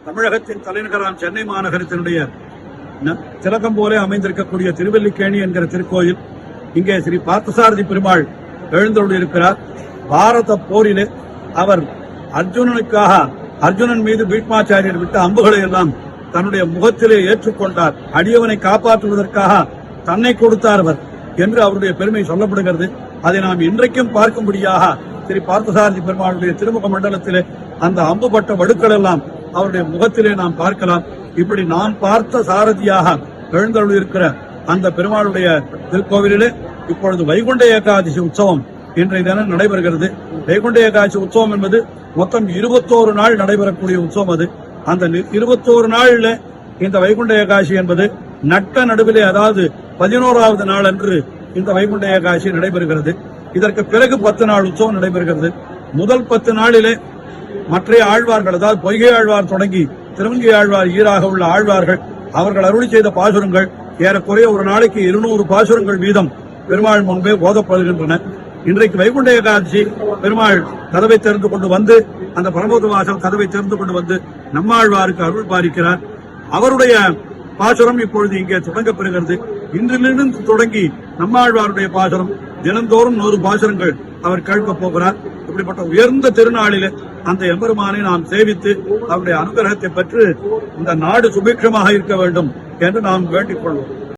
தமிழகத்தின் தலைநகராம் சென்னை மாநகரத்தினுடைய திலகம் போல அமைந்திருக்கக்கூடிய திருவல்லிக்கேணி என்கிற திருக்கோயில். இங்கே ஸ்ரீ பார்த்தசாரதி பெருமாள் எழுந்தருளியிருக்கிறார். பாரத போரிலே அவர் அர்ஜுனன் மீது பீஷ்மாச்சாரியர் விட்ட அம்புகளை எல்லாம் தன்னுடைய முகத்திலே ஏற்றுக்கொண்டார். அடியவனை காப்பாற்றுவதற்காக தன்னை கொடுத்தார் அவர் என்று அவருடைய பெருமை சொல்லப்படுகிறது. அதை நாம் இன்றைக்கும் பார்க்கும்படியாக ஸ்ரீ பார்த்தசாரதி பெருமாளுடைய திருமுக மண்டலத்திலே அந்த அம்புபட்ட வடுக்கள் எல்லாம் அவருடைய முகத்திலே நாம் பார்க்கலாம். இப்படி நாம் பார்த்த சாரதியாக எழுந்தருளியிருக்கிற அந்த பெருமாளுடைய திருக்கோவிலிலே இப்பொழுது வைகுண்ட ஏகாதசி உற்சவம் இன்றைய தினம் நடைபெறுகிறது. வைகுண்ட ஏகாதசி உற்சவம் என்பது மொத்தம் 21 நாள் நடைபெறக்கூடிய உற்சவம். அது அந்த 21 நாள்ல இந்த வைகுண்ட ஏகாதசி என்பது நட்ட நடுவிலே, அதாவது 11வது நாள் அன்று இந்த வைகுண்ட ஏகாதசி நடைபெறுகிறது. இதற்கு பிறகு 10 நாள் உற்சவம் நடைபெறுகிறது. முதல் 10 நாளிலே மற்ற ஆழ்வார்கள், அதாவது பொய்கை ஆழ்வார் தொடங்கி திருவங்கை ஆழ்வார் ஈராக உள்ள ஆழ்வார்கள் அவர்கள் அருளி செய்த பாசுரங்கள் ஏறக்குறைய ஒரு நாளைக்கு 200 பாசுரங்கள் வீதம் பெருமாள் முன்பே ஓதப்படுகின்றன. இன்றைக்கு வைகுண்ட ஏகாதசி பெருமாள் கதவை திறந்து கொண்டு வந்து, அந்த பரமோத வாசல் கதவை திறந்து கொண்டு வந்து நம்மாழ்வாருக்கு அருள் பாலிக்கிறார். அவருடைய பாசுரம் இப்பொழுது இங்கே தொடங்கப்பெறுகிறது. இன்றிலிருந்து தொடங்கி நம்மாழ்வாருடைய பாசுரம் தினந்தோறும் 100 பாசுரங்கள் அவர் கேட்கப் போகிறார். இப்படிப்பட்ட உயர்ந்த திருநாளிலே அந்த எம்பெருமானை நாம் சேவித்து அவருடைய அனுகிரகத்தை பெற்று இந்த நாடு சுபிக்ஷமாக இருக்க வேண்டும் என்று நாம் வேண்டிக் கொள்வோம்.